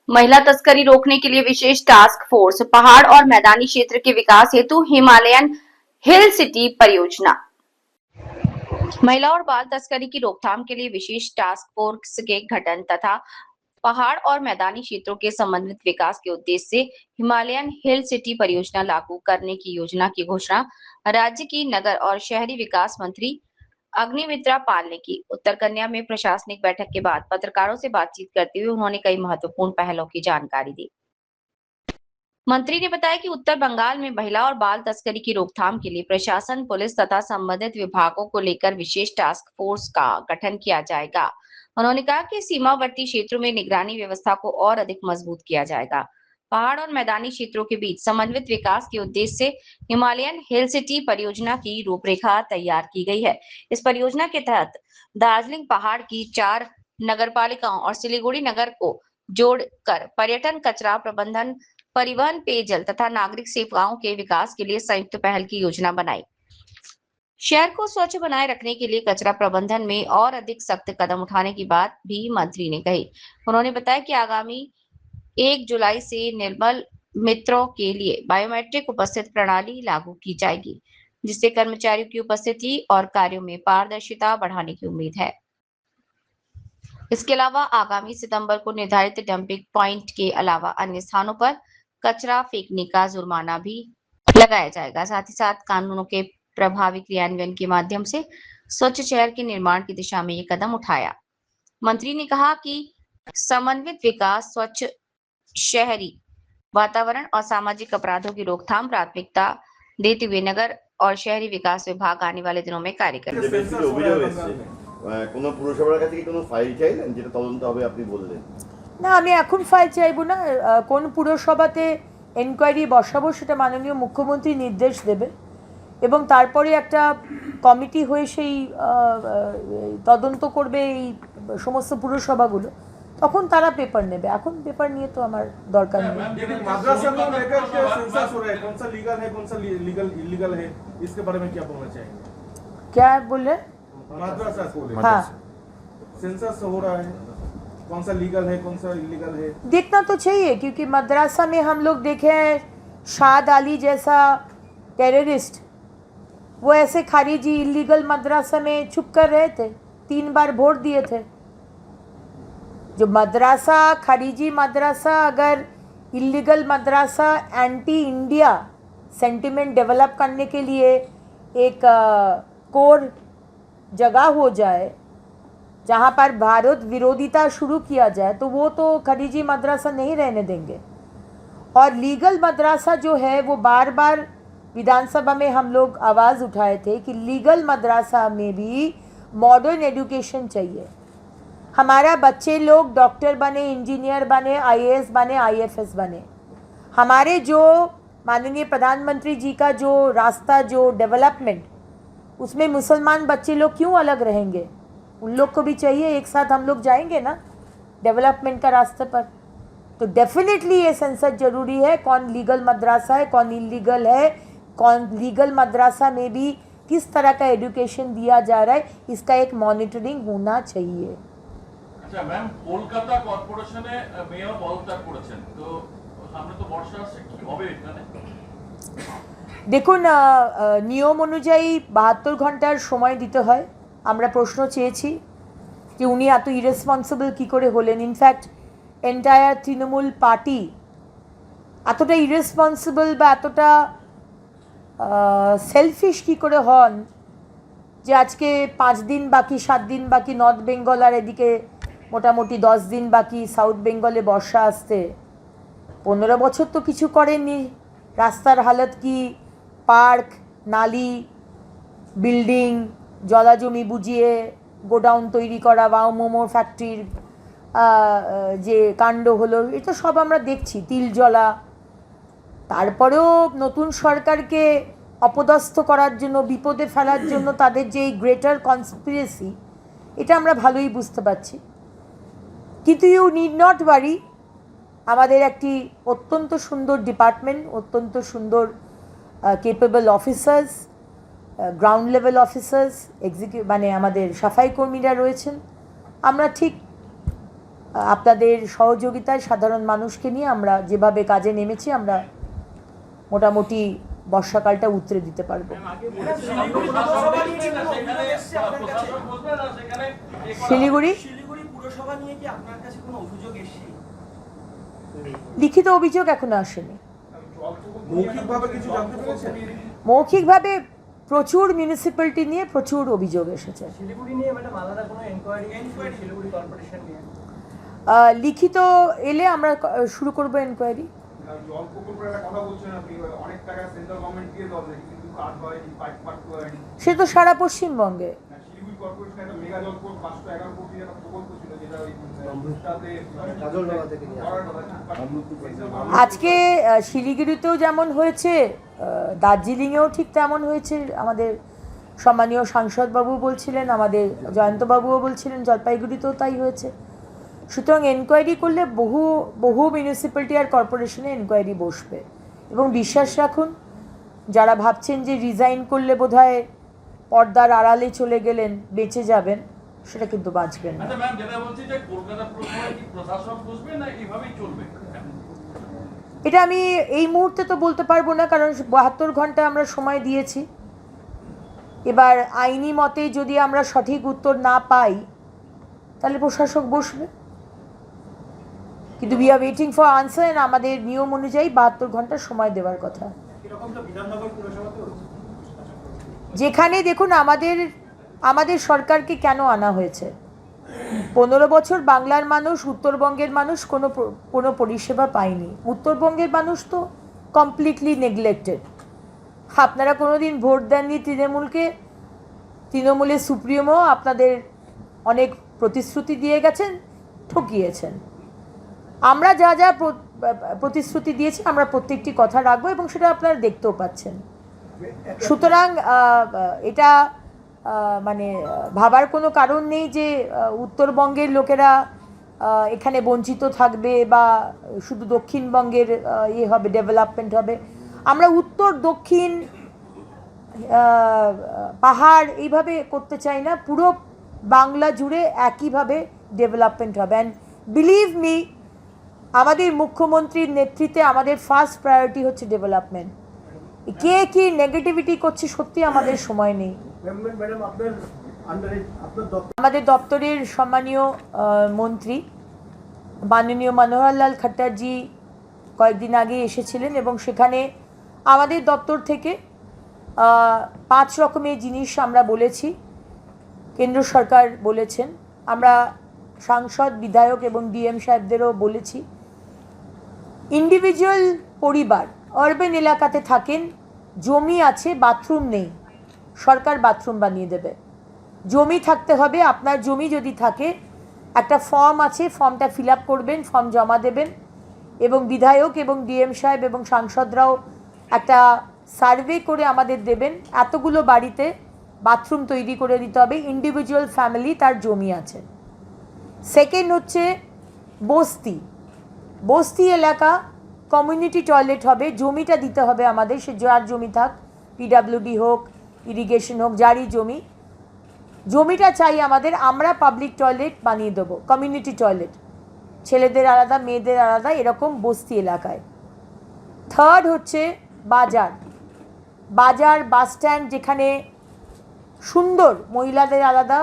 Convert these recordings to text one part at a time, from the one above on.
महिला तस्करी रोकने के लिए विशेष टास्क फोर्स, पहाड़ और मैदानी क्षेत्र के विकास हेतु हिमालयन हिल सिटी परियोजना। महिला और बाल तस्करी की रोकथाम के लिए विशेष टास्क फोर्स के गठन तथा पहाड़ और मैदानी क्षेत्रों के समन्वित विकास के उद्देश्य से हिमालयन हिल सिटी परियोजना लागू करने की योजना की घोषणा राज्य की नगर और शहरी विकास मंत्री अग्निमित्रा पाल ने की। उत्तर कन्या में प्रशासनिक बैठक के बाद पत्रकारों से बातचीत करते हुए उन्होंने कई महत्वपूर्ण पहलों की जानकारी दी। मंत्री ने बताया कि उत्तर बंगाल में महिला और बाल तस्करी की रोकथाम के लिए प्रशासन, पुलिस तथा संबंधित विभागों को लेकर विशेष टास्क फोर्स का गठन किया जाएगा। उन्होंने कहा कि सीमावर्ती क्षेत्रों में निगरानी व्यवस्था को और अधिक मजबूत किया जाएगा। पहाड़ और मैदानी क्षेत्रों के बीच समन्वित विकास के उद्देश्य से हिमालयन हिल सिटी परियोजना की रूपरेखा तैयार की गई है। इस परियोजना के तहत दार्जिलिंग पहाड़ की 4 नगरपालिकाओं और सिलीगुड़ी नगर को जोड़कर पर्यटन, कचरा प्रबंधन, परिवहन, पेयजल तथा नागरिक सेवाओं के विकास के लिए संयुक्त पहल की योजना बनाई। शहर को स्वच्छ बनाए रखने के लिए कचरा प्रबंधन में और अधिक सख्त कदम उठाने की बात भी मंत्री ने कही। उन्होंने बताया कि आगामी 1 जुलाई से निर्मल मित्रों के लिए बायोमेट्रिक उपस्थित प्रणाली लागू की जाएगी, जिससे कर्मचारियों की उपस्थिति और कार्यों में पारदर्शिता बढ़ाने की उम्मीद है। इसके अलावा आगामी सितंबर को निर्धारित डंपिंग पॉइंट के अलावा अन्य स्थानों पर कचरा फेंकने का जुर्माना भी लगाया जाएगा। साथ ही साथ कानूनों के प्रभावी क्रियान्वयन के माध्यम से स्वच्छ शहर के निर्माण की दिशा में ये कदम उठाया। मंत्री ने कहा कि समन्वित विकास, स्वच्छ शहरी वातावरण और सामाजिक अपराधों की रोकथाम प्राथमिकता देते हुए नगर और शहरी विकास विभाग आने वाले दिनों में कार्य करेगा। কোনো পুরসভার কাছে কি কোনো ফাইল চাইলেন যেটা তদন্ত হবে আপনি বললেন? না, আমি এখন ফাইল চাইবো না। কোন পুরসভাতে এনকোয়ারি বসাবো সেটা মাননীয় মুখ্যমন্ত্রী নির্দেশ দেবে এবং তারপরে একটা কমিটি হয়ে সেই তদন্ত করবে এই সমস্ত পুরসভাগুলো, তখন তারা পেপার নেবে। এখন পেপার নিয়ে তো আমার দরকার নেই। माद्रासा को लेकर के सेंसस हो रहा है, कौन सा लीगल है, कौन सा इलीगल है, इसके बारे में क्या बोलना चाहेंगे? क्या बोले? माद्रासा को लेकर हाँ, सेंसस हो रहा है, कौन सा लीगल है, कौन सा इलीगल है, देखना तो चाहिए, क्योंकि मद्रासा में हम लोग देखे हैं शाद अली जैसा टेररिस्ट, वो ऐसे खारिजी इलीगल मद्रासा में छुप कर रहे थे, 3 बार वोट दिए थे। जो मद्रासा, खारिजी मद्रासा, अगर illegal madrasa anti India sentiment develop करने के लिए एक कोर जगह हो जाए जहाँ पर भारत विरोधिता शुरू किया जाए, तो वो तो खारिजी मद्रासा नहीं रहने देंगे। और लीगल मद्रासा जो है वो बार बार विधानसभा में हम लोग आवाज़ उठाए थे कि लीगल मद्रासा में भी मॉडर्न एजुकेशन चाहिए। हमारा बच्चे लोग डॉक्टर बने, इंजीनियर बने, आईएएस बने, आईएफएस बने। हमारे जो माननीय प्रधानमंत्री जी का जो रास्ता, जो डेवलपमेंट, उसमें मुसलमान बच्चे लोग क्यों अलग रहेंगे? उन लोग को भी चाहिए, एक साथ हम लोग जाएंगे ना डेवलपमेंट का रास्ते पर। तो डेफिनेटली ये सेंसस जरूरी है, कौन लीगल मद्रासा है, कौन इलीगल है, कौन लीगल मद्रासा में भी किस तरह का एजुकेशन दिया जा रहा है, इसका एक मॉनिटरिंग होना चाहिए। আচ্ছা ম্যাম, কলকাতা কর্পোরেশনে মেয়র পদত্যাগ করেছেন, তো সামনে তো বর্ষা আসছে, কি হবে এখানে? দেখুন, নিয়ম অনুযায়ী 72 ঘন্টার সময় দিতে হয়। আমরা প্রশ্ন চেয়েছি যে উনি এত ইরেসপন্সিবল কী করে হলেন। ইনফ্যাক্ট এন্টায়ার তৃণমূল পার্টি এতটা ইরেসপন্সিবল বা এতটা সেলফিশ কী করে হন যে আজকে 5 দিন বাকি, 7 দিন বাকি নর্থ বেঙ্গল, আর এদিকে মোটামুটি 10 দিন বাকি সাউথ বেঙ্গলে বর্ষা আসতে। 15 বছর তো কিছু করেননি। রাস্তার হালত কি, পার্ক, নালি, বিল্ডিং, জলাজমি বুঝিয়ে গোডাউন তৈরি করা বা মোমো ফ্যাক্টরির যে কাণ্ড হলো, এটা সব আমরা দেখছি, তিল জ্বলা। তারপরেও নতুন সরকারকে অপদস্থ করার জন্য, বিপদে ফেলার জন্য তাদের যে গ্রেটার কনস্পিরেসি, এটা আমরা ভালোই বুঝতে পারছি। কিন্তু ইউ নিড নট ওয়ারি, আমাদের একটি অত্যন্ত সুন্দর ডিপার্টমেন্ট, অত্যন্ত সুন্দর capable officers, ground level officers, মানে আমাদের সাফাই কর্মীরা রয়েছেন। আমরা ঠিক আপনাদের সহযোগিতায় সাধারণ মানুষকে নিয়ে আমরা যেভাবে কাজে নেমেছি আমরা মোটামুটি বর্ষাকালটা উতরে দিতে পারবো। শিলিগুড়ি পুরসভা নিয়ে কি আপনার কাছে কোনো অভিযোগ এসেছে? লিখিত অভিযোগ এখনো আসেনি। মৌখিকভাবে কিছু জানতে পেরেছেন? মৌখিকভাবে প্রচুর মিউনিসিপ্যালিটি নিয়ে প্রচুর অভিযোগ এসেছে। শিলিগুড়ি নিয়ে ম্যাডাম আলাদা কোনো এনকোয়ারি শিলিগুড়ি কর্পোরেশন নিয়ে? লিখিত এলে আমরা শুরু করব এনকোয়ারি। জল প্রকল্পের একটা কথা বলছেন আপনি, অনেক টাকা সেন্ট্রাল গভর্নমেন্ট দিয়ে দেওয়া যায় কিন্তু কাজ হয়নি, পাইপ হয়নি। সে তো সারা পশ্চিমবঙ্গে। শিলিগুড়ি কর্পোরেশন একটা মেগা জল প্রকল্প 511 কোটি টাকা প্রকল্প ছিল যেটা ওই আজকে শিলিগুড়িতেও যেমন হয়েছে, দার্জিলিংয়েও ঠিক তেমন হয়েছে। আমাদের সম্মানীয় সাংসদবাবু বলছিলেন, আমাদের জয়ন্তবাবুও বলছিলেন জলপাইগুড়িতেও তাই হয়েছে। সুতরাং এনকোয়ারি করলে বহু মিউনিসিপ্যালিটি আর কর্পোরেশনে এনকোয়ারি বসবে এবং বিশ্বাস রাখুন যারা ভাবছেন যে রিজাইন করলে বোধহয় পর্দার আড়ালে চলে গেলেন বেঁচে যাবেন, সেটা কিন্তু বাঁচবেন না। আচ্ছা ম্যাম, যেটা বলছি যে কলকাতা পুরসভায় কি প্রশাসক বসবে না এইভাবেই চলবে? এটা আমি এই মুহূর্তে তো বলতে পারবো না, কারণ 72 ঘন্টা আমরা সময় দিয়েছি। এবার আইনি মতে যদি আমরা সঠিক উত্তর না পাই তাহলে প্রশাসক বসবে, কিন্তু we are waiting for answer. আমাদের নিয়ম অনুযায়ী 72 ঘন্টা সময় দেওয়ার কথা। যেখানে দেখুন আমাদের সরকারকে কেন আনা হয়েছে, 15 বছর বাংলার মানুষ, উত্তরবঙ্গের মানুষ কোনো পরিষেবা পায়নি। উত্তরবঙ্গের মানুষ তো কমপ্লিটলি নেগলেক্টেড। আপনারা কোনোদিন ভোট দেননি তৃণমূলকে, তৃণমূলের সুপ্রিমো আপনাদের অনেক প্রতিশ্রুতি দিয়ে গেছেন, ঠকিয়েছেন। আমরা যা যা প্রতিশ্রুতি দিয়েছি আমরা প্রত্যেকটি কথা রাখবো এবং সেটা আপনারা দেখতেও পাচ্ছেন। সুতরাং এটা মানে ভাবার কোনো কারণ নেই যে উত্তরবঙ্গের লোকেরা এখানে বঞ্চিত থাকবে বা শুধু দক্ষিণবঙ্গের হবে, ডেভেলপমেন্ট হবে। আমরা উত্তর দক্ষিণ পাহাড় এইভাবে করতে চাই না, পুরো বাংলা জুড়ে একইভাবে ডেভেলপমেন্ট হবে। অ্যান্ড বিলিভ মি, আমাদের মুখ্যমন্ত্রীর নেতৃত্বে আমাদের ফার্স্ট প্রায়োরিটি হচ্ছে ডেভেলপমেন্ট। কে কি নেগেটিভিটি করছে সত্যি আমাদের সময় নেই। আমাদের দপ্তরের সম্মানীয় মন্ত্রী মাননীয় মনোহরলাল খট্টারজি কয়েকদিন আগে এসেছিলেন এবং সেখানে আমাদের দপ্তর থেকে 5 রকমের জিনিস আমরা বলেছি, কেন্দ্র সরকার বলেছেন, আমরা সাংসদ, বিধায়ক এবং ডিএম সাহেবদেরও বলেছি। ইন্ডিভিজুয়াল পরিবার আরবান এলাকাতে থাকেন, জমি আছে, বাথরুম নেই, সরকার বাথরুম বানিয়ে দেবে। জমি থাকতে হবে, আপনার জমি যদি থাকে একটা ফর্ম আছে, ফর্মটা ফিল আপ করবেন, ফর্ম জমা দেবেন এবং বিধায়ক এবং ডিএম সাহেব এবং সাংসদরাও একটা সার্ভে করে আমাদের দেবেন। এতগুলো বাড়িতে বাথরুম তৈরি করে দিতে হবে, ইন্ডিভিজুয়াল ফ্যামিলি তার জমি আছে। সেকেন্ড হচ্ছে বস্তি এলাকা, কমিউনিটি টয়লেট হবে, জমিটা দিতে হবে আমাদের, সে যার জমি থাক, পিডাব্লিউডি হোক, ইরিগেশন হোক, যারই জমিটা চাই আমাদের, আমরা পাবলিক টয়লেট বানিয়ে দেবো, কমিউনিটি টয়লেট, ছেলেদের আলাদা মেয়েদের আলাদা, এরকম বস্তি এলাকায়। থার্ড হচ্ছে বাজার বাস স্ট্যান্ড, যেখানে সুন্দর মহিলাদের আলাদা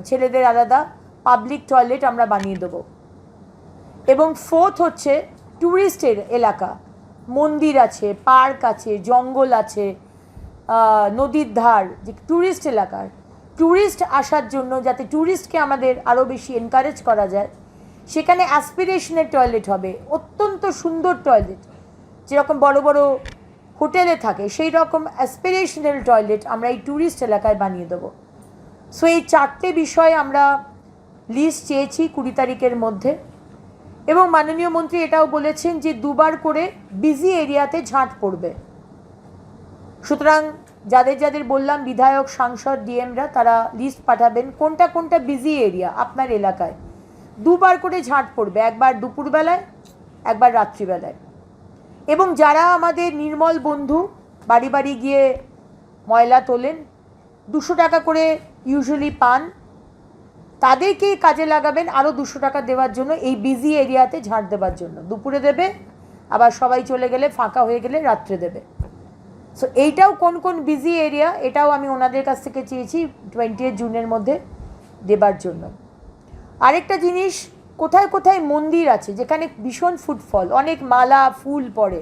ছেলেদের আলাদা পাবলিক টয়লেট আমরা বানিয়ে দেবো। এবং ফোর্থ হচ্ছে ট্যুরিস্টের এলাকা, মন্দির আছে, পার্ক আছে, জঙ্গল আছে, নদীর ধার, যে ট্যুরিস্ট এলাকার ট্যুরিস্ট আসার জন্য যাতে ট্যুরিস্টকে আমাদের আরও বেশি এনকারেজ করা যায়, সেখানে অ্যাসপিরেশনের টয়লেট হবে, অত্যন্ত সুন্দর টয়লেট, যেরকম বড় বড় হোটেলে থাকে সেই রকম অ্যাসপিরেশনাল টয়লেট আমরা এই ট্যুরিস্ট এলাকায় বানিয়ে দেবো। সো এই 4টে বিষয় আমরা লিস্ট চেয়েছি 20 তারিখের মধ্যে। এবং মাননীয় মন্ত্রী এটাও বলেছেন যে 2বার করে বিজি এরিয়াতে ঝাঁট পড়বে। সুতরাং যাদের বললাম বিধায়ক, সাংসদ, ডিএমরা, তারা লিস্ট পাঠাবেন কোনটা বিজি এরিয়া আপনার এলাকায়। 2বার করে ঝাঁট পড়বে, একবার দুপুরবেলায়, একবার রাত্রিবেলায়। এবং যারা আমাদের নির্মল বন্ধু বাড়ি বাড়ি গিয়ে ময়লা তোলেন, 200 টাকা করে ইউজুয়ালি পান, তাদেরকেই কাজে লাগাবেন আরও 200 টাকা দেওয়ার জন্য, এই বিজি এরিয়াতে ঝাড় দেওয়ার জন্য। দুপুরে দেবে, আবার সবাই চলে গেলে, ফাঁকা হয়ে গেলে রাত্রে দেবে। সো এইটাও কোন কোন বিজি এরিয়া, এটাও আমি ওনাদের কাছ থেকে চেয়েছি 20 জুনের মধ্যে দেবার জন্য। আরেকটা জিনিস, কোথায় কোথায় মন্দির আছে যেখানে ভীষণ ফুটফল, অনেক মালা ফুল পড়ে,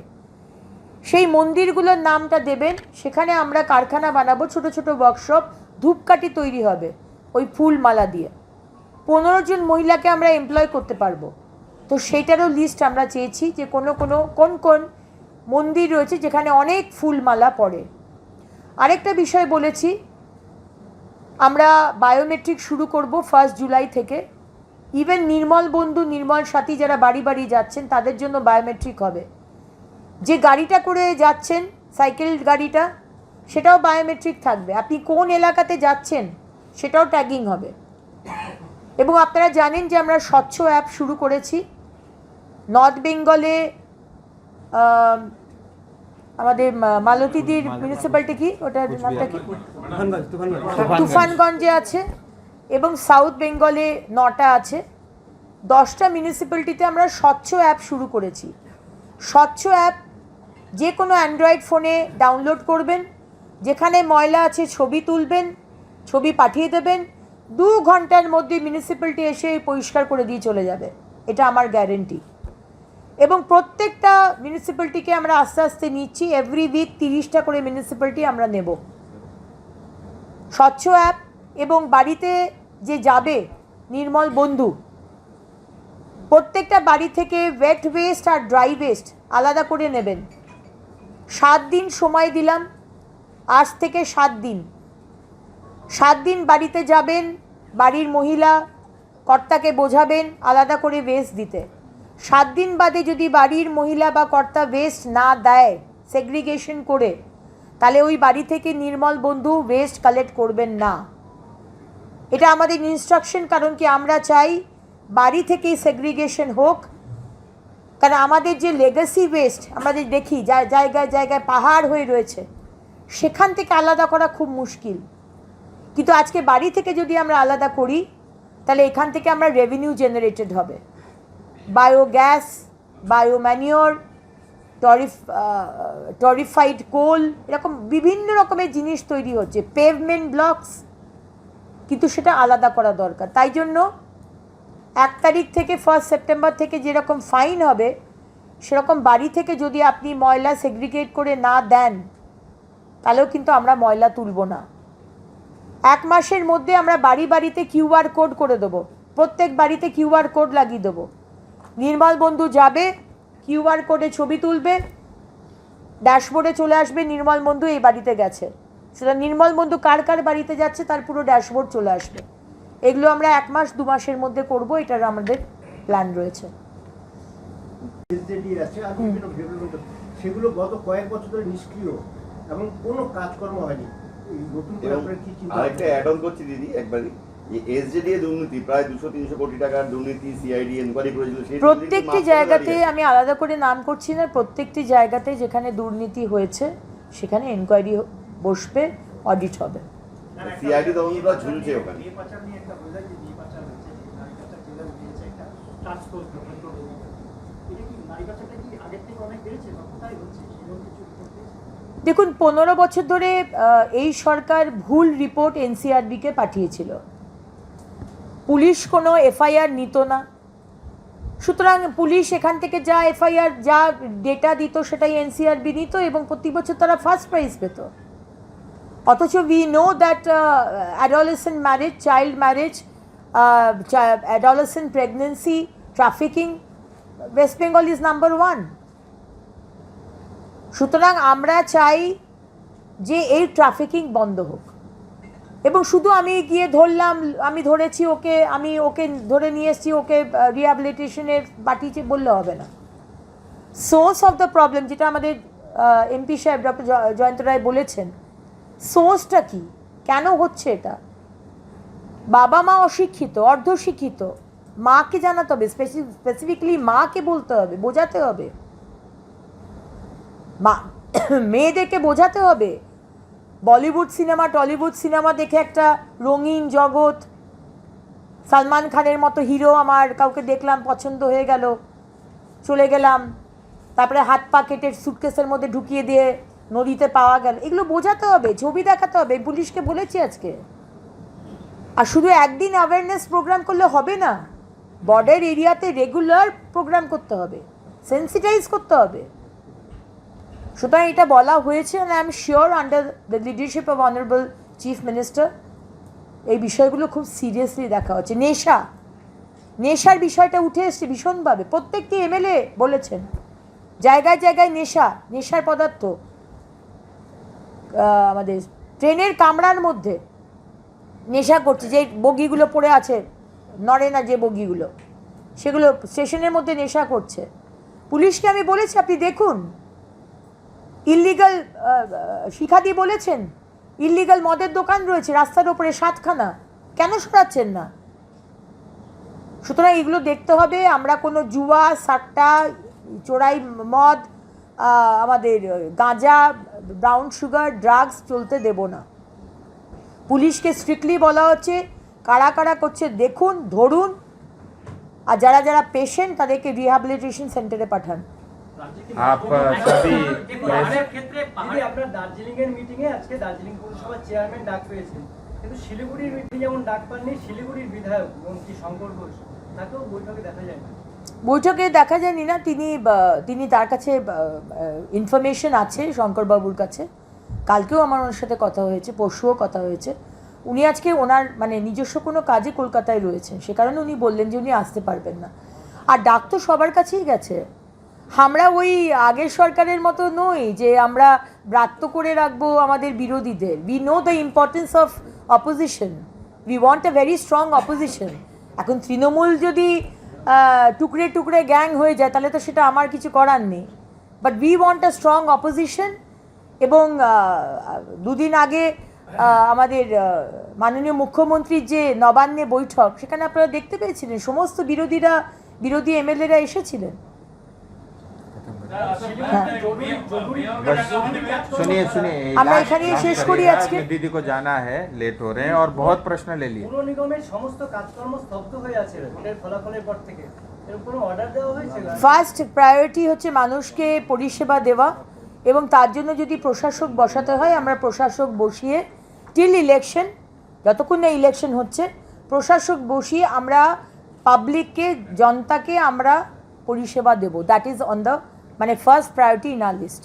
সেই মন্দিরগুলোর নামটা দেবেন। সেখানে আমরা কারখানা বানাবো, ছোট ছোট ওয়ার্কশপ, ধূপকাঠি তৈরি হবে ওই ফুল মালা দিয়ে। 15 জন মহিলাকে আমরা এমপ্লয় করতে পারবো। তো সেইটারও লিস্ট আমরা চেয়েছি যে কোন কোন মন্দির রয়েছে যেখানে অনেক ফুলমালা পড়ে। আরেকটা বিষয় বলেছি, আমরা বায়োমেট্রিক শুরু করব 1 জুলাই থেকে। ইভেন নির্মল বন্ধু, নির্মল সাথী যারা বাড়ি বাড়ি যাচ্ছেন তাদের জন্য বায়োমেট্রিক হবে। যে গাড়িটা করে যাচ্ছেন, সাইকেল গাড়িটা, সেটাও বায়োমেট্রিক থাকবে। আপনি কোন এলাকাতে যাচ্ছেন সেটাও ট্যাগিং হবে। এবং আপনারা জানেন যে আমরা স্বচ্ছ অ্যাপ শুরু করেছি। নর্থ বেঙ্গলে আমাদের মালতীদির মিউনিসিপ্যালিটি কি, ওটার নামটা কি, তুফানগঞ্জে আছে, এবং সাউথ বেঙ্গলে 9টা আছে। 10টা মিউনিসিপ্যালিটিতে আমরা স্বচ্ছ অ্যাপ শুরু করেছি। স্বচ্ছ অ্যাপ যে কোনো অ্যান্ড্রয়েড ফোনে ডাউনলোড করবেন, যেখানে ময়লা আছে ছবি তুলবেন, ছবি পাঠিয়ে দেবেন, 2 ঘন্টার মধ্যে মিউনিসিপ্যালিটি এসে পরিষ্কার করে দিয়ে চলে যাবে। এটা আমার গ্যারেন্টি। এবং প্রত্যেকটা মিউনিসিপ্যালিটিকে আমরা আস্তে আস্তে নিচ্ছি, এভরি উইক 30টা করে মিউনিসিপ্যালিটি আমরা নেব। স্বচ্ছ অ্যাপ, এবং বাড়িতে যে যাবে নির্মল বন্ধু, প্রত্যেকটা বাড়ি থেকে ওয়েট ওয়েস্ট আর ড্রাই ওয়েস্ট আলাদা করে নেবেন। 7 দিন সময় দিলাম, আজ থেকে 7 দিন। 7 দিন বাড়িতে যাবেন, বাড়ির মহিলা কর্তাকে বোঝাবেন আলাদা করে ওয়েস্ট দিতে। 7 দিন বাদে যদি বাড়ির মহিলা বা কর্তা ওয়েস্ট না দেয় সেগ্রিগেশন করে, তাহলে ওই বাড়ি থেকে নির্মল বন্ধু ওয়েস্ট কালেক্ট করবেন না। এটা আমাদের ইনস্ট্রাকশন। কারণ কি, আমরা চাই বাড়ি থেকেই সেগ্রিগেশন হোক। কারণ আমাদের যে লেগাসি ওয়েস্ট আমাদের দেখি জায়গায় জায়গায় পাহাড় হয়ে রয়েছে, সেখান থেকে আলাদা করা খুব মুশকিল। কিন্তু আজকে বাড়ি থেকে যদি আমরা আলাদা করি, তাহলে এখান থেকে আমরা রেভিনিউ জেনারেটেড হবে। বায়োগ্যাস, বায়োম্যানিওর, টরিফাইড কোল, এরকম বিভিন্ন রকমের জিনিস তৈরি হচ্ছে, পেভমেন্ট ব্লকস, কিন্তু সেটা আলাদা করা দরকার। তাই জন্য 1 তারিখ থেকে 1 সেপ্টেম্বর থেকে যেরকম ফাইন হবে, সেরকম বাড়ি থেকে যদি আপনি ময়লা সেগ্রিগেট করে না দেন, তাহলেও কিন্তু আমরা ময়লা তুলব না। 1 মাসের মধ্যে আমরা বাড়ি বাড়িতে QR কোড করে দেবো, প্রত্যেক বাড়িতে QR কোড লাগিয়ে দেবো। নির্মল বন্ধু যাবে, QR কোডে ছবি তুলবে, ড্যাশবোর্ডে চলে আসবে নির্মল বন্ধু এই বাড়িতে গেছে। সেটা নির্মল বন্ধু কার কার বাড়িতে যাচ্ছে তার পুরো ড্যাশবোর্ড চলে আসবে। এগুলো আমরা 1 মাস 2 মাসের মধ্যে করব, এটার আমাদের প্ল্যান রয়েছে। সেগুলো গত কয়েক বছর ধরে নিষ্ক্রিয় এবং কোনো কাজকর্ম হয়নি। নতুন করে আপনারা কি চিন্তা? আরেকটা অ্যাড অন করছি দিদি, একবারই এসজেডি এর দুর্নীতি, প্রায় 200-300 কোটি টাকার দুর্নীতি সিআইডি এনকোয়ারি করেছিল। সেই প্রত্যেকটি জায়গাতে, আমি আলাদা করে নাম করছি না, প্রত্যেকটি জায়গাতে যেখানে দুর্নীতি হয়েছে সেখানে এনকোয়ারি বসবে, অডিট হবে। সিআইডি তদন্তটা ঝুলছে ওখানে। নির্বাচন নিয়ে একটা বোঝা যে নির্বাচন হচ্ছে, নারীবাচন জেলা দিয়েছে একটা টাস্ক ফোর্স গঠন করে। এটা কি নারীবাচনটা কি আগের থেকে অনেক বেড়েছে বা কোথায় হচ্ছে সেরকম কিছু রিপোর্ট পেয়েছে? দেখুন, 15 বছর ধরে এই সরকার ভুল রিপোর্ট এনসিআরবিকে পাঠিয়েছিল। পুলিশ কোনো এফআইআর নিত না, সুতরাং পুলিশ এখান থেকে যা এফআইআর যা ডেটা দিত সেটাই এনসিআরবি নিত, এবং প্রতি বছর তারা ফার্স্ট প্রাইজ পেত। অথচ we know that adolescent marriage, child marriage, adolescent pregnancy, trafficking, West Bengal is number 1। সুতরাং আমরা চাই যে এই ট্রাফিকিং বন্ধ হোক। এবং শুধু আমি গিয়ে ধরলাম, আমি ধরেছি ওকে, আমি ওকে ধরে নিয়ে এসেছি, ওকে রিহ্যাবিলিটেশনে পাঠিয়েছি বললে হবে না। সোর্স অফ দ্য প্রবলেম, যেটা আমাদের এমপি সাহেব ডক্টর জয়ন্ত রায় বলেছেন, সোর্সটা কি, কেন হচ্ছে এটা? বাবা মা অশিক্ষিত, অর্ধশিক্ষিত, মাকে জানাতে হবে, স্পেসিফিকলি মাকে বলতে হবে, বোঝাতে হবে, মা মেয়েদেরকে বোঝাতে হবে। বলিউড সিনেমা, টলিউড সিনেমা দেখে একটা রঙিন জগৎ, সালমান খানের মতো হিরো আমার কাউকে দেখলাম পছন্দ হয়ে গেল, চলে গেলাম, তারপরে হাত পা কেটে সুটকেসের মধ্যে ঢুকিয়ে দিয়ে নদীতে পাওয়া গেল, এগুলো বোঝাতে হবে, ছবি দেখাতে হবে, পুলিশকে বলেছি আজকে। আর শুধু একদিন অ্যাওয়ারনেস প্রোগ্রাম করলে হবে না, বর্ডার এরিয়াতে রেগুলার প্রোগ্রাম করতে হবে, সেন্সিটাইজ করতে হবে। সুতরাং এটা বলা হয়েছে, and I am sure under the leadership of honourable chief minister এই বিষয়গুলো খুব সিরিয়াসলি দেখা হচ্ছে। নেশার বিষয়টা উঠে এসছে ভীষণভাবে, প্রত্যেকটি এমএলএ বলেছেন জায়গায় জায়গায় নেশার পদার্থ, আমাদের ট্রেনের কামরার মধ্যে নেশা করছে, যে বগিগুলো পড়ে আছে, নড়ে না যে বগিগুলো, সেগুলো স্টেশনের মধ্যে নেশা করছে। পুলিশকে আমি বলেছি আপনি দেখুন, ইললিগাল শিখাদি বলেছেন ইললিগাল মদের দোকান রয়েছে রাস্তার ওপরে 7খানা, কেন সরাচ্ছেন না? সুতরাং এগুলো দেখতে হবে। আমরা কোনো জুয়া, সাট্টা, চোরাই মদ, আমাদের গাঁজা, ব্রাউন সুগার, ড্রাগস চলতে দেব না। পুলিশকে স্ট্রিক্টলি বলা হচ্ছে কারা কারা করছে দেখুন, ধরুন, আর যারা যারা পেশেন্ট তাদেরকে রিহ্যাবিলিটেশন সেন্টারে পাঠান। आप सभी পাহাড়ের ক্ষেত্রে আপনার দার্জিলিং এর মিটিং এ আজকে দার্জিলিং পৌরসভার চেয়ারম্যান ডাক পেয়েছেন, কিন্তু শিলিগুড়ির মিটিং যেমন ডাক পাননি শিলিগুড়ির বিধায়ক মন্ত্রী শঙ্কর ঘোষ, তাকেও বৈঠকে দেখা যায় না। বৈঠকে দেখা যায়নি না, তিনি তার কাছে ইনফরমেশন আছে শঙ্করবাবুর কাছে। কালকেও আমার ওনার সাথে কথা হয়েছে, পরশুও কথা হয়েছে। উনি আজকে ওনার মানে নিজস্ব কোনো কাজে কলকাতায় রয়েছেন, সে কারণে উনি বললেন যে উনি আসতে পারবেন না। আর ডাক তো সবার কাছেই গেছে। আমরা ওই আগের সরকারের মতো নই যে আমরা ব্রাত্য করে রাখবো আমাদের বিরোধীদের। We know the importance of opposition, we want a very strong opposition. এখন তৃণমূল যদি টুকরে টুকরে গ্যাং হয়ে যায় তাহলে তো সেটা আমার কিছু করার নেই, but we want a strong opposition. এবং দুদিন আগে আমাদের মাননীয় মুখ্যমন্ত্রীর যে নবান্নে বৈঠক, সেখানে আপনারা দেখতে পেয়েছিলেন সমস্ত বিরোধী এমএলএরা এসেছিলেন। सुनिए আমরা এখানেই শেষ করি আজকে। दीदी को जाना है, लेट हो रहे हैं और बहुत प्रश्न ले लिए। পুর নিগমের সমস্ত কাজকর্ম স্তব্ধ হয়ে আছে ভোটের ফলাফলের পর থেকে, এর কোনো অর্ডার দেওয়া হয়েছে? ফার্স্ট প্রায়োরিটি হচ্ছে মানুষকে পরিষেবা দেওয়া, এবং তার জন্য যদি প্রশাসক বসাতে হয় আমরা প্রশাসক বসিয়ে টিল ইলেকশন, যতক্ষণ না ইলেকশন হচ্ছে প্রশাসক বসিয়ে আমরা পাবলিককে, জনতাকে আমরা পরিষেবা দেব। দ্যাট ইজ অন দ্য মানে first priority in our list.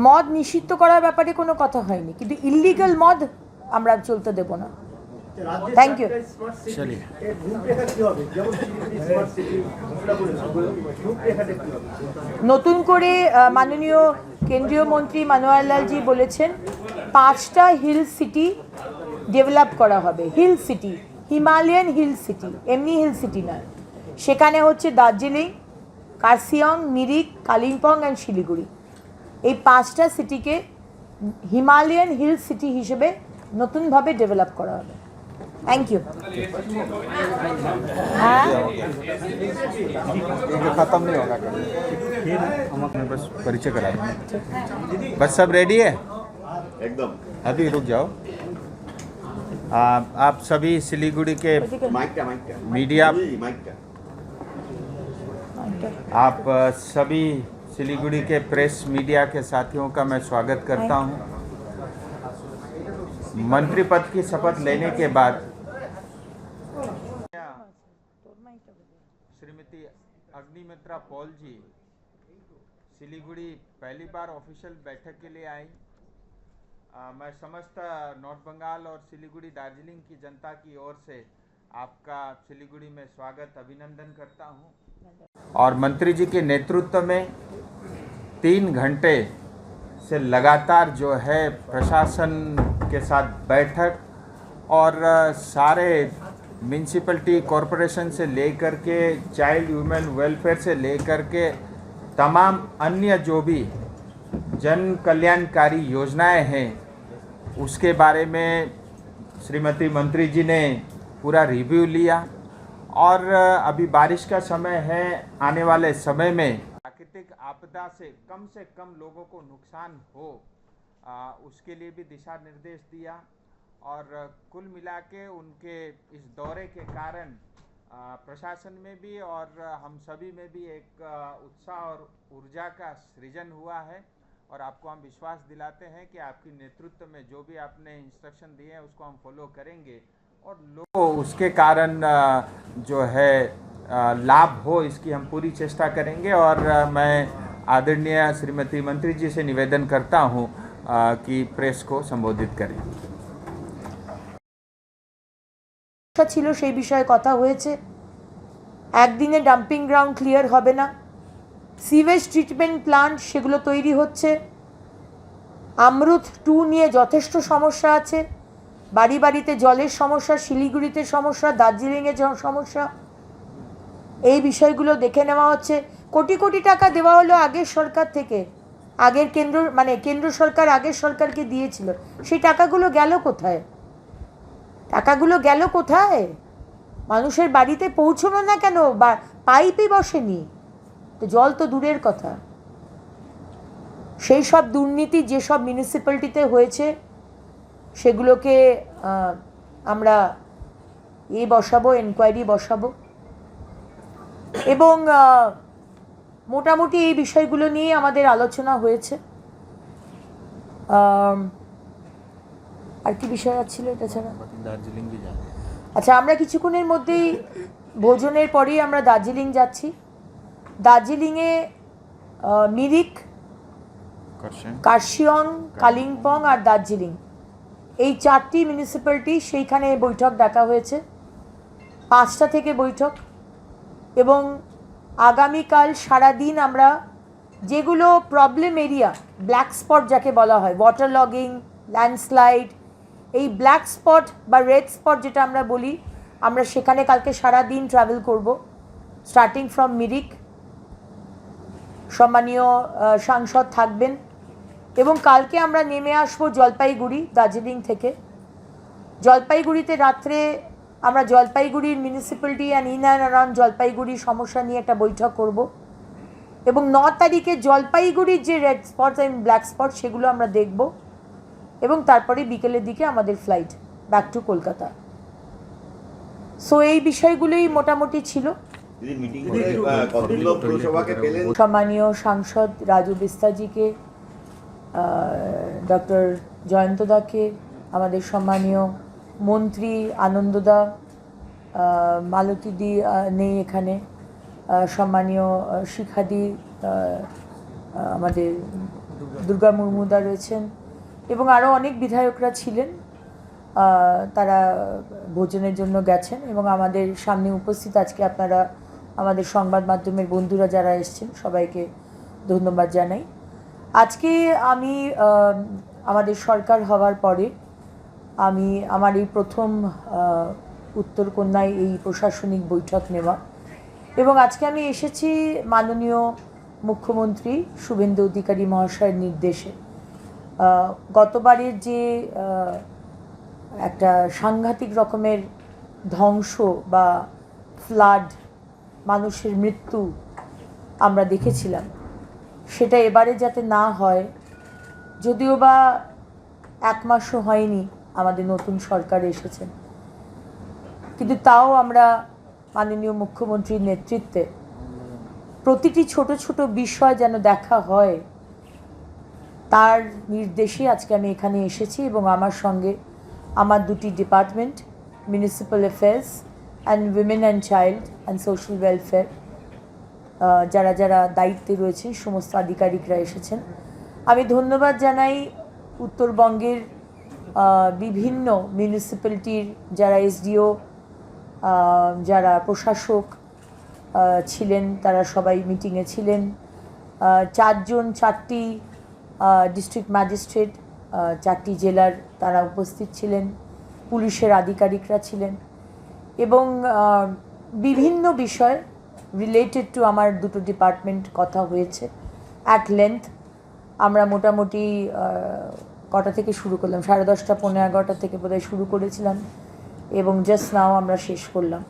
মদ নিষিদ্ধ করার ব্যাপারে কোনো কথা হয়নি, কিন্তু ইললিগাল মদ আমরা চলতে দেব না। Thank you. নতুন করে মাননীয় কেন্দ্রীয় মন্ত্রী মনোহর লালজি বলেছেন 5টা হিল সিটি ডেভেলপ করা হবে। Hill city, Himalayan hill city, এমনি হিল সিটি নয়। সেখানে হচ্ছে দার্জিলিং, কার্সিয়ং, মিরিক, কালিম্পং অ্যান্ড শিলিগুড়ি, এই 5টা সিটিকে হিমালয়ান হিল সিটি হিসেবে নতুনভাবে ডেভেলপ করা হবে। Thank you. হ্যাঁ, खत्म नहीं होगा बस परिचय करा दें। बस सब रेडी है? एकदम। अभी रुक जाओ। आप सभी सिलीगुड़ी के माइक का मीडिया, माइक का आप सभी सिलीगुड़ी के प्रेस मीडिया के साथियों का मैं स्वागत करता हूं। मंत्री पद की शपथ लेने के बाद श्रीमती अग्निमित्रा पॉल जी सिलीगुड़ी पहली बार ऑफिशियल बैठक के लिए आई। मैं समस्त नॉर्थ बंगाल और सिलीगुड़ी दार्जिलिंग की जनता की ओर से आपका सिलीगुड़ी में स्वागत, अभिनंदन करता हूं। और मंत्री जी के नेतृत्व में 3 घंटे से लगातार जो है प्रशासन के साथ बैठक और सारे म्यूनसिपलिटी कॉरपोरेशन से लेकर के चाइल्ड ह्यूमन वेलफेयर से लेकर के तमाम अन्य जो भी जन कल्याणकारी योजनाएं हैं उसके बारे में श्रीमती मंत्री जी ने पूरा रिव्यू लिया। और अभी बारिश का समय है, आने वाले समय में प्राकृतिक आपदा से कम लोगों को नुकसान हो, उसके लिए भी दिशा निर्देश दिया। और कुल मिला के उनके इस दौरे के कारण प्रशासन में भी और हम सभी में भी एक उत्साह और ऊर्जा का सृजन हुआ है। और आपको हम विश्वास दिलाते हैं कि आपकी नेतृत्व में जो भी आपने इंस्ट्रक्शन दिए हैं उसको हम फॉलो करेंगे और लोग उसके कारण जो है लाभ हो इसकी हम पूरी चेष्टा करेंगे। और मैं आदरणीय श्रीमती मंत्री जी से निवेदन करता हूं कि प्रेस को संबोधित करें। ছিল সেই বিষয়ে কথা হয়েছে। একদিনে ডাম্পিং গ্রাউন্ড ক্লিয়ার হবে না, সিওয়েজ ট্রিটমেন্ট প্লান্ট সেগুলো তৈরি হচ্ছে। আমরুত 2 নিয়ে যথেষ্ট সমস্যা আছে, বাড়ি বাড়িতে জলের সমস্যা, শিলিগুড়িতে সমস্যা, দার্জিলিংয়ে সমস্যা। এই বিষয়গুলো দেখে নেওয়া হচ্ছে। কোটি কোটি টাকা দেওয়া হলো আগের সরকার থেকে, আগের কেন্দ্র সরকার আগের সরকারকে দিয়েছিল। সেই টাকাগুলো গেল কোথায়? টাকাগুলো গেল কোথায়? মানুষের বাড়িতে পৌঁছলো না কেন? পাইপই বসেনি, তো জল তো দূরের কথা। সেই সব দুর্নীতি যেসব মিউনিসিপ্যালিটিতে হয়েছে সেগুলোকে আমরা বসাবো, এনকোয়ারি বসাবো। এবং মোটামুটি এই বিষয়গুলো নিয়ে আমাদের আলোচনা হয়েছে। আর কি বিষয় ছিল এটা ছাড়া? দার্জিলিং भी जाना। আচ্ছা, আমরা কিছুক্ষণের মধ্যেই ভোজনের পরেই আমরা দার্জিলিং যাচ্ছি। দার্জিলিংয়ে মিরিক, কার্শিয়ং, কালিম্পং আর দার্জিলিং এই 4টি মিউনিসিপ্যালিটি সেইখানে বৈঠক ডাকা হয়েছে। 5টা থেকে বৈঠক। এবং আগামীকাল সারাদিন আমরা যেগুলো প্রবলেম এরিয়া, ব্ল্যাক স্পট যাকে বলা হয়, ওয়াটার লগিং, ল্যান্ডস্লাইড, এই ব্ল্যাক স্পট বা রেড স্পট যেটা আমরা বলি, আমরা সেখানে কালকে সারাদিন ট্রাভেল করব, স্টার্টিং ফ্রম মিরিক। সম্মানীয় সাংসদ থাকবেন। এবং কালকে আমরা নেমে আসবো জলপাইগুড়ি, দার্জিলিং থেকে। জলপাইগুড়িতে রাত্রে আমরা জলপাইগুড়ির municipality and in and around জলপাইগুড়ির সমস্যা নিয়ে একটা বৈঠক করব। এবং 9 তারিখে জলপাইগুড়ির যে রেড স্পট এবং ব্ল্যাক স্পট সেগুলো আমরা দেখব। এবং তারপরে বিকেলের দিকে আমাদের flight back to Kolkata. So এই বিষয়গুলোই মোটামুটি ছিল। সম্মানীয় সাংসদ রাজু বিস্তাজিকে, ডক্টর জয়ন্তদাকে, আমাদের সম্মানীয় মন্ত্রী আনন্দদা, মালতীদি নেই এখানে, সম্মানীয় শিখাদি, আমাদের দুর্গা মুর্মুদা রয়েছেন এবং আরও অনেক বিধায়করা ছিলেন। তারা ভোজনের জন্য গেছেন এবং আমাদের সামনে উপস্থিত আজকে আপনারা আমাদের সংবাদ মাধ্যমের বন্ধুরা যারা এসেছেন সবাইকে ধন্যবাদ জানাই। আজকে আমি আমাদের সরকার হওয়ার পরে আমি আমার এই প্রথম উত্তরকন্যায় এই প্রশাসনিক বৈঠক নেওয়া। এবং আজকে আমি এসেছি মাননীয় মুখ্যমন্ত্রী শুভেন্দু অধিকারী মহাশয়ের নির্দেশে। গতবারের যে একটা সাংঘাতিক রকমের ধ্বংস বা ফ্লাড, মানুষের মৃত্যু আমরা দেখেছিলাম, সেটা এবারে যাতে না হয়। যদিও বা 1 মাসও হয়নি আমাদের নতুন সরকার এসেছেন, কিন্তু তাও আমরা মাননীয় মুখ্যমন্ত্রীর নেতৃত্বে প্রতিটি ছোট ছোট বিষয় যেন দেখা হয় তার নির্দেশে আজকে আমি এখানে এসেছি। এবং আমার সঙ্গে আমার 2টি department, municipal affairs and women and child and social welfare, যারা যারা দায়িত্বে রয়েছেন সমস্ত আধিকারিকরা এসেছেন। আমি ধন্যবাদ জানাই উত্তরবঙ্গের বিভিন্ন মিউনিসিপ্যালিটির যারা এসডিও, যারা প্রশাসক ছিলেন, তারা সবাই মিটিংয়ে ছিলেন। 4টি ডিস্ট্রিক্ট ম্যাজিস্ট্রেট, 4টি জেলার তারা উপস্থিত ছিলেন, পুলিশের আধিকারিকরা ছিলেন এবং বিভিন্ন বিষয় রিলেটেড টু আমার 2টো ডিপার্টমেন্ট কথা হয়েছে অ্যাট লেন্থ। আমরা মোটামুটি কটা থেকে শুরু করলাম, 10:30 পৌনে 11টা থেকে বোধহয় শুরু করেছিলাম এবং জাস্ট নাও আমরা শেষ করলাম।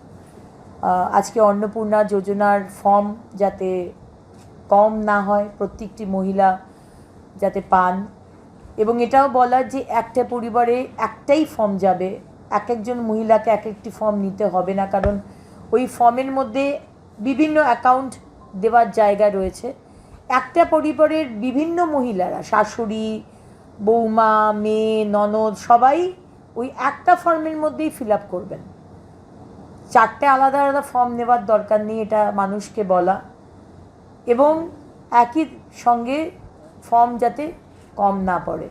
আজকে অন্নপূর্ণা যোজনার ফর্ম যাতে কম না হয়, প্রত্যেকটি মহিলা যাতে পান এবং এটাও বলার যে একটা পরিবারে একটাই ফর্ম যাবে, এক একজন মহিলাকে এক একটি ফর্ম নিতে হবে না, কারণ ওই ফর্মের মধ্যে বিভিন্ন অ্যাকাউন্ট দেওয়ার জায়গা রয়েছে। একটা পরিবারের বিভিন্ন মহিলারা, শাশুড়ি, বৌমা, মেয়ে, ননদ, সবাই ওই একটা ফর্মের মধ্যেই ফিল আপ করবেন। 4টে আলাদা আলাদা ফর্ম নেওয়ার দরকার নেই, এটা মানুষকে বলা। এবং একই সঙ্গে ফর্ম যাতে কম না পড়ে।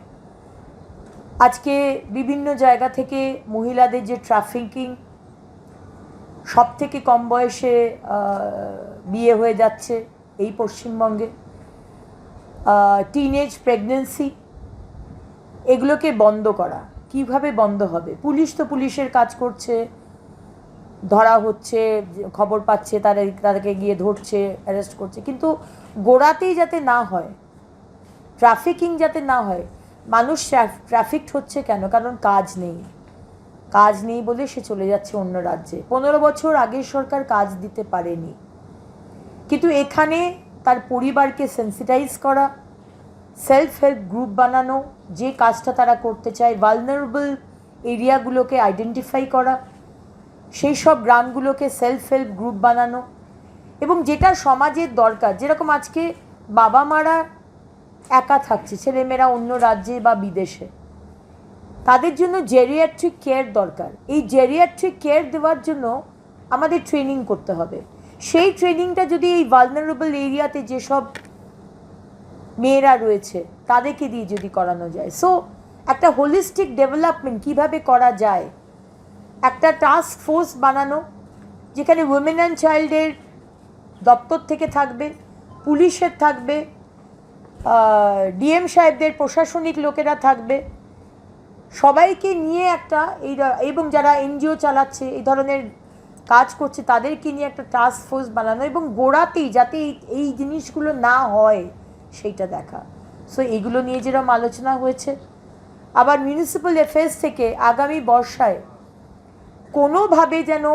আজকে বিভিন্ন জায়গা থেকে মহিলাদের যে ট্রাফিকিং, সব থেকে কম বয়সে বিয়ে হয়ে যাচ্ছে এই পশ্চিমবঙ্গে, টিনেজ প্রেগনেন্সি, এগুলোকে বন্ধ করা। কিভাবে বন্ধ হবে? পুলিশ তো পুলিশের কাজ করছে, ধরা হচ্ছে, খবর পাচ্ছে, তাদেরকে গিয়ে ধরছে, অ্যারেস্ট করছে, কিন্তু গোড়াতেই যাতে না হয়, ট্রাফিকিং যাতে না হয়। মানুষ ট্রাফিকড হচ্ছে কেন? কারণ কাজ নেই। কাজ নেই বলে সে চলে যাচ্ছে অন্য রাজ্যে। 15 বছর আগের সরকার কাজ দিতে পারেনি, কিন্তু এখানে তার পরিবারকে সেন্সিটাইজ করা, সেলফ হেল্প গ্রুপ বানানো, যে কাজটা তারা করতে চায়, ভালনারেবল এরিয়াগুলোকে আইডেন্টিফাই করা, সেই সব গ্রামগুলোকে সেলফ হেল্প গ্রুপ বানানো, এবং যেটা সমাজের দরকার, যেরকম আজকে বাবা মারা একা থাকছে, ছেলেমেয়েরা অন্য রাজ্যে বা বিদেশে, তাদের জন্য জেরিয়াট্রিক কেয়ার দরকার। এই জেরিয়াট্রিক কেয়ার দেওয়ার জন্য আমাদের ট্রেনিং করতে হবে। সেই ট্রেনিংটা যদি এই ভালনারেবল এরিয়াতে যেসব মেয়েরা রয়েছে তাদেরকে দিয়ে যদি করানো যায়, সো একটা হোলিস্টিক ডেভেলপমেন্ট কিভাবে করা যায়, একটা টাস্ক ফোর্স বানানো, যেখানে উইমেন অ্যান্ড চাইল্ডের দপ্তর থেকে থাকবে, পুলিশের থাকবে, ডিএম সাহেবদের প্রশাসনিক লোকেরা থাকবে, সবাইকে নিয়ে একটা এবং যারা এনজিও চালাচ্ছে, এই ধরনের কাজ করছে, তাদেরকে নিয়ে একটা টাস্ক ফোর্স বানানো, এবং গোড়াতেই যাতে এই জিনিসগুলো না হয় সেইটা দেখা। সো এগুলো নিয়ে যেরকম আলোচনা হয়েছে। আবার মিউনিসিপ্যাল অ্যাফেয়ার্স থেকে আগামী বর্ষায় কোনোভাবে যেন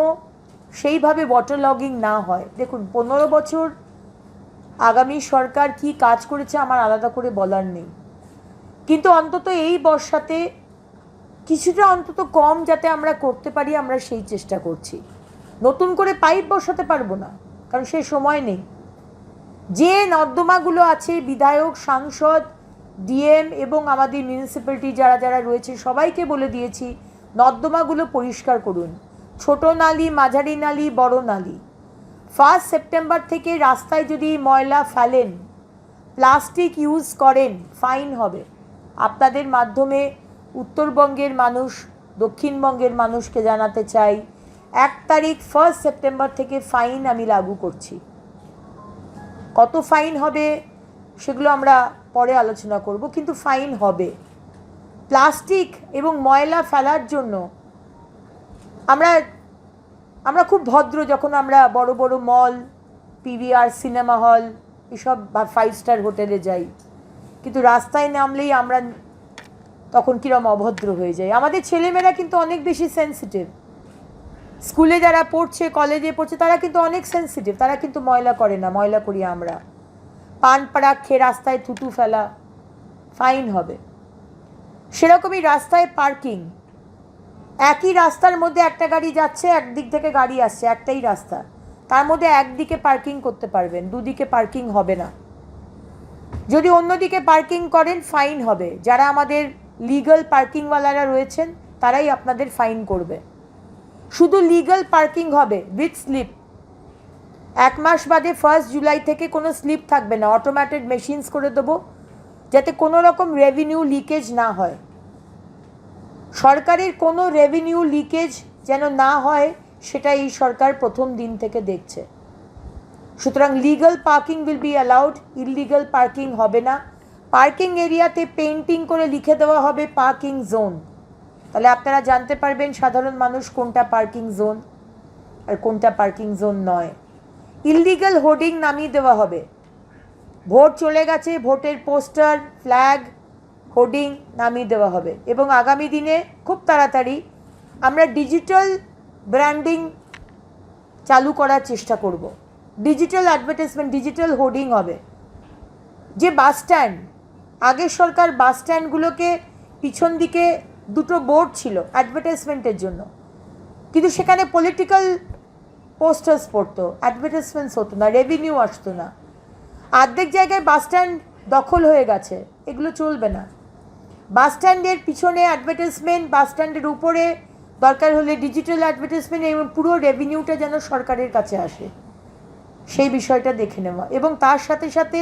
সেইভাবে ওয়াটার লগিং না হয়। দেখুন, 15 বছর আগামী সরকার কি কাজ করেছে আমার আলাদা করে বলার নেই, কিন্তু অন্তত এই বর্ষাতে কিছুটা অন্তত কম যাতে আমরা করতে পারি, আমরা সেই চেষ্টা করছি। নতুন করে পাইপ বসাতে পারবো না, কারণ সেই সময় নেই। যে নর্দমাগুলো আছে, বিধায়ক, সাংসদ, ডিএম এবং আমাদের মিউনিসিপ্যালিটি যারা যারা রয়েছে সবাইকে বলে দিয়েছি, নর্দমাগুলো পরিষ্কার করুন। ছোট নালী, মাঝারি নালী, বড় নালী। 1 সেপ্টেম্বর থেকে রাস্তায় যদি ময়লা ফেলেন, প্লাস্টিক ইউজ করেন, ফাইন হবে। আপনাদের মাধ্যমে উত্তরবঙ্গের মানুষ, দক্ষিণবঙ্গের মানুষকে জানাতে চাই, 1 সেপ্টেম্বর থেকে ফাইন আমি লাগু করছি। কত ফাইন হবে সেগুলো আমরা পরে আলোচনা করব, কিন্তু ফাইন হবে। প্লাস্টিক এবং ময়লা ফেলার জন্য আমরা খুব ভদ্র, যখন আমরা বড় বড় মল, পিভিআর, সিনেমা হল, এসব 5 স্টার হোটেলে যাই, কিন্তু রাস্তায় নামলেই আমরা তখন কীরকম অভদ্র হয়ে যাই। আমাদের ছেলেমেয়েরা কিন্তু অনেক বেশি সেন্সিটিভ। স্কুলে যারা পড়ছে, কলেজে পড়ছে, তারা কিন্তু অনেক সেন্সিটিভ, তারা কিন্তু ময়লা করে না, ময়লা করি আমরা। পান পাড়া খেয়ে রাস্তায় থুতু ফেলা, ফাইন হবে। সেরকমই রাস্তায় পার্কিং, একই রাস্তার মধ্যে একটা গাড়ি যাচ্ছে, একদিক থেকে গাড়ি আসছে, একটাই রাস্তা, তার মধ্যে একদিকে পার্কিং করতে পারবেন, দুদিকে পার্কিং হবে না। যদি অন্যদিকে পার্কিং করেন, ফাইন হবে। যারা আমাদের লিগ্যাল পার্কিংওয়ালারা রয়েছেন তারাই আপনাদের ফাইন করবে। শুধু লিগ্যাল পার্কিং হবে উইথ স্লিপ। 1 মাস বাদে 1 জুলাই থেকে কোনো স্লিপ থাকবে না, অটোমেটেড মেশিনস করে দেবো, যাতে কোনো রকম রেভিনিউ লিকেজ না হয়। সরকারের কোনো রেভিনিউ লিকেজ যেন না হয়, সেটা এই সরকার প্রথম দিন থেকে দেখছে। সুতরাং legal parking will be allowed, illegal parking হবে না। পার্কিং এরিয়াতে পেইন্টিং করে লিখে দেওয়া হবে পার্কিং জোন, তাহলে আপনারা জানতে পারবেন সাধারণ মানুষ কোনটা পার্কিং জোন আর কোনটা পার্কিং জোন নয়। ইললিগ্যাল হোর্ডিং নামিয়ে দেওয়া হবে। ভোট চলে গেছে, ভোটের পোস্টার, ফ্ল্যাগ, হোর্ডিং নামিয়ে দেওয়া হবে। এবং আগামী দিনে খুব তাড়াতাড়ি আমরা ডিজিটাল ব্র্যান্ডিং চালু করার চেষ্টা করব। ডিজিটাল অ্যাডভার্টাইজমেন্ট, ডিজিটাল হোর্ডিং হবে। যে বাস স্ট্যান্ড, আগের সরকার বাস স্ট্যান্ডগুলোকে পিছন দিকে দুটো বোর্ড ছিল অ্যাডভার্টাইজমেন্টের জন্য, কিন্তু সেখানে পলিটিক্যাল পোস্টার্স পড়তো, অ্যাডভার্টাইজমেন্টস হতো না, রেভিনিউ আসতো না। অর্ধেক জায়গায় বাস স্ট্যান্ড দখল হয়ে গেছে, এগুলো চলবে না। বাস স্ট্যান্ডের পিছনে অ্যাডভার্টাইজমেন্ট, বাস স্ট্যান্ডের উপরে দরকার হলে ডিজিটাল অ্যাডভার্টাইজমেন্ট, এবং পুরো রেভিনিউটা যেন সরকারের কাছে আসে সেই বিষয়টা দেখে নেওয়া, এবং তার সাথে সাথে